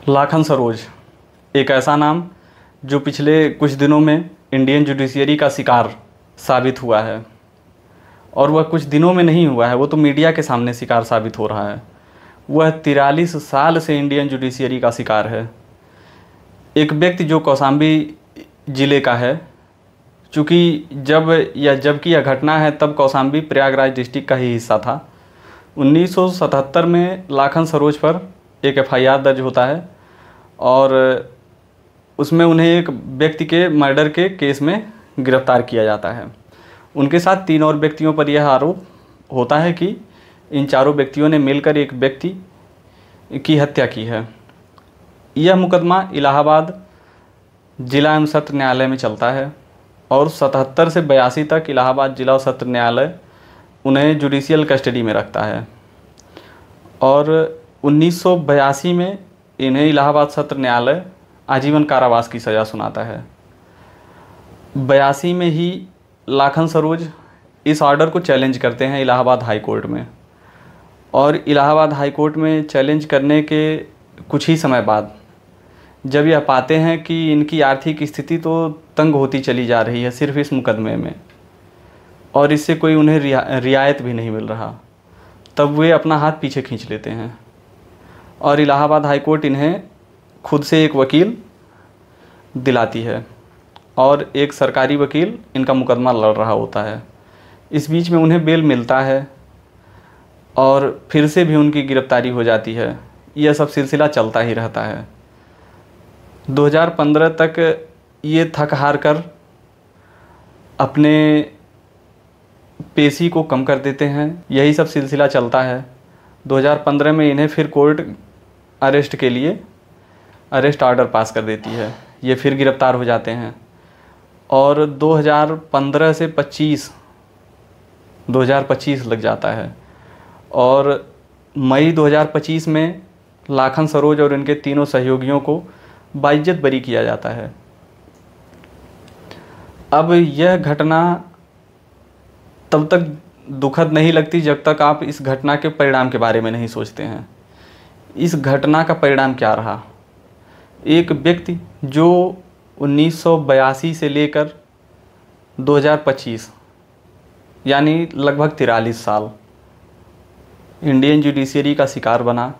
लाखन सरोज एक ऐसा नाम जो पिछले कुछ दिनों में इंडियन जुडिशरी का शिकार साबित हुआ है। और वह कुछ दिनों में नहीं हुआ है, वो तो मीडिया के सामने शिकार साबित हो रहा है। वह 43 साल से इंडियन जुडिशरी का शिकार है। एक व्यक्ति जो कौशाम्बी ज़िले का है, चूँकि जबकि यह घटना है तब कौशाम्बी प्रयागराज डिस्ट्रिक्ट का ही हिस्सा था। 1977 में लाखन सरोज पर एक एफआईआर दर्ज होता है और उसमें उन्हें एक व्यक्ति के मर्डर के केस में गिरफ्तार किया जाता है। उनके साथ 3 और व्यक्तियों पर यह आरोप होता है कि इन चारों व्यक्तियों ने मिलकर एक व्यक्ति की हत्या की है। यह मुकदमा इलाहाबाद जिला एवं सत्र न्यायालय में चलता है और 77 से 82 तक इलाहाबाद जिला और सत्र न्यायालय उन्हें जुडिशियल कस्टडी में रखता है और 1982 में इन्हें इलाहाबाद सत्र न्यायालय आजीवन कारावास की सज़ा सुनाता है। 82 में ही लाखन सरोज इस ऑर्डर को चैलेंज करते हैं इलाहाबाद हाई कोर्ट में और इलाहाबाद हाई कोर्ट में चैलेंज करने के कुछ ही समय बाद जब यह पाते हैं कि इनकी आर्थिक स्थिति तो तंग होती चली जा रही है सिर्फ इस मुकदमे में और इससे कोई उन्हें रियायत भी नहीं मिल रहा, तब वे अपना हाथ पीछे खींच लेते हैं और इलाहाबाद हाई कोर्ट इन्हें खुद से एक वकील दिलाती है और एक सरकारी वकील इनका मुकदमा लड़ रहा होता है। इस बीच में उन्हें बेल मिलता है और फिर से भी उनकी गिरफ्तारी हो जाती है। यह सब सिलसिला चलता ही रहता है। 2015 तक ये थक हार कर अपने पेशी को कम कर देते हैं। यही सब सिलसिला चलता है। 2015 में इन्हें फिर कोर्ट अरेस्ट के लिए अरेस्ट ऑर्डर पास कर देती है। ये फिर गिरफ़्तार हो जाते हैं और 2015 से 2025 लग जाता है और मई 2025 में लाखन सरोज और इनके तीनों सहयोगियों को बाइज्जत बरी किया जाता है। अब यह घटना तब तक दुखद नहीं लगती जब तक आप इस घटना के परिणाम के बारे में नहीं सोचते हैं। इस घटना का परिणाम क्या रहा? एक व्यक्ति जो 1982 से लेकर 2025 यानी लगभग 43 साल इंडियन जुडिशरी का शिकार बना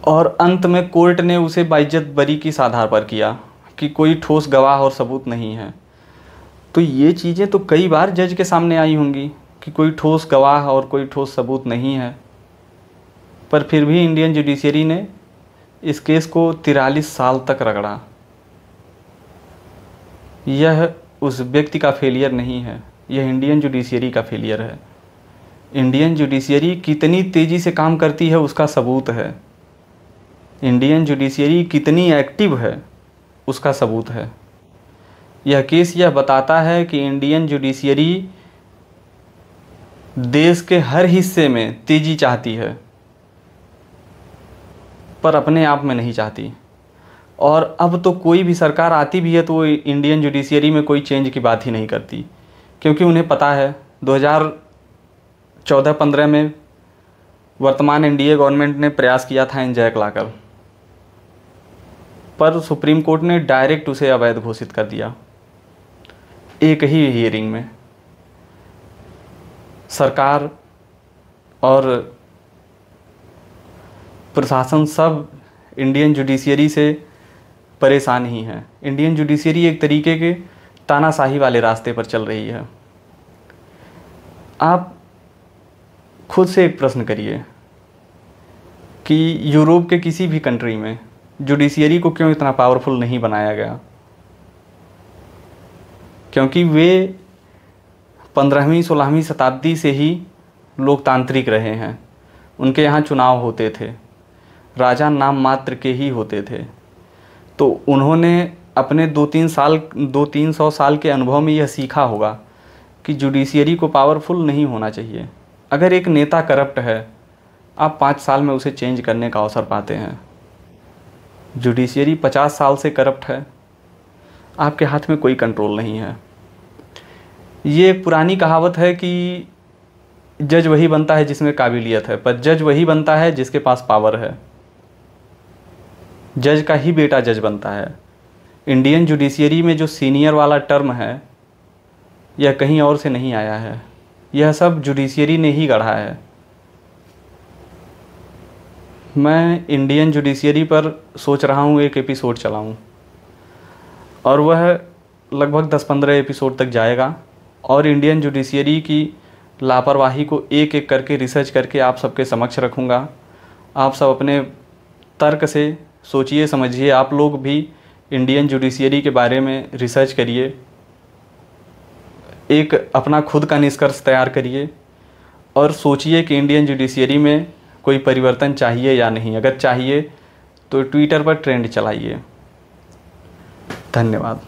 और अंत में कोर्ट ने उसे बाइज्जत बरी किस आधार पर किया कि कोई ठोस गवाह और सबूत नहीं है। तो ये चीज़ें तो कई बार जज के सामने आई होंगी कि कोई ठोस गवाह और कोई ठोस सबूत नहीं है, पर फिर भी इंडियन जुडिशरी ने इस केस को 43 साल तक रगड़ा। यह उस व्यक्ति का फेलियर नहीं है, यह इंडियन जुडिशरी का फेलियर है। इंडियन जुडिशरी कितनी तेज़ी से काम करती है उसका सबूत है। इंडियन जुडिशरी कितनी एक्टिव है उसका सबूत है। यह केस यह बताता है कि इंडियन जुडिशरी देश के हर हिस्से में तेज़ी चाहती है पर अपने आप में नहीं चाहती। और अब तो कोई भी सरकार आती भी है तो वो इंडियन जुडिशरी में कोई चेंज की बात ही नहीं करती, क्योंकि उन्हें पता है 2014-15 में वर्तमान एनडीए गवर्नमेंट ने प्रयास किया था एनजैक लाकर, पर सुप्रीम कोर्ट ने डायरेक्ट उसे अवैध घोषित कर दिया। एक ही हियरिंग में सरकार और प्रशासन सब इंडियन जुडिशरी से परेशान ही है। इंडियन जुडिशरी एक तरीके के तानाशाही वाले रास्ते पर चल रही है। आप खुद से एक प्रश्न करिए कि यूरोप के किसी भी कंट्री में जुडिशरी को क्यों इतना पावरफुल नहीं बनाया गया? क्योंकि वे 15वीं-16वीं शताब्दी से ही लोकतांत्रिक रहे हैं। उनके यहाँ चुनाव होते थे, राजा नाम मात्र के ही होते थे। तो उन्होंने अपने 200-300 साल के अनुभव में यह सीखा होगा कि जुडिशरी को पावरफुल नहीं होना चाहिए। अगर एक नेता करप्ट है, आप 5 साल में उसे चेंज करने का अवसर पाते हैं। जुडिशरी 50 साल से करप्ट है, आपके हाथ में कोई कंट्रोल नहीं है। ये एक पुरानी कहावत है कि जज वही बनता है जिसमें काबिलियत है, पर जज वही बनता है जिसके पास पावर है। जज का ही बेटा जज बनता है। इंडियन जुडिशियरी में जो सीनियर वाला टर्म है यह कहीं और से नहीं आया है, यह सब जुडिशियरी ने ही गढ़ा है। मैं इंडियन जुडिशियरी पर सोच रहा हूँ एक एपिसोड चलाऊँ, और वह लगभग 10-15 एपिसोड तक जाएगा और इंडियन जुडिशियरी की लापरवाही को एक एक करके रिसर्च करके आप सबके समक्ष रखूँगा। आप सब अपने तर्क से सोचिए समझिए, आप लोग भी इंडियन जुडिशियरी के बारे में रिसर्च करिए, एक अपना खुद का निष्कर्ष तैयार करिए और सोचिए कि इंडियन जुडिशियरी में कोई परिवर्तन चाहिए या नहीं। अगर चाहिए तो ट्विटर पर ट्रेंड चलाइए। धन्यवाद।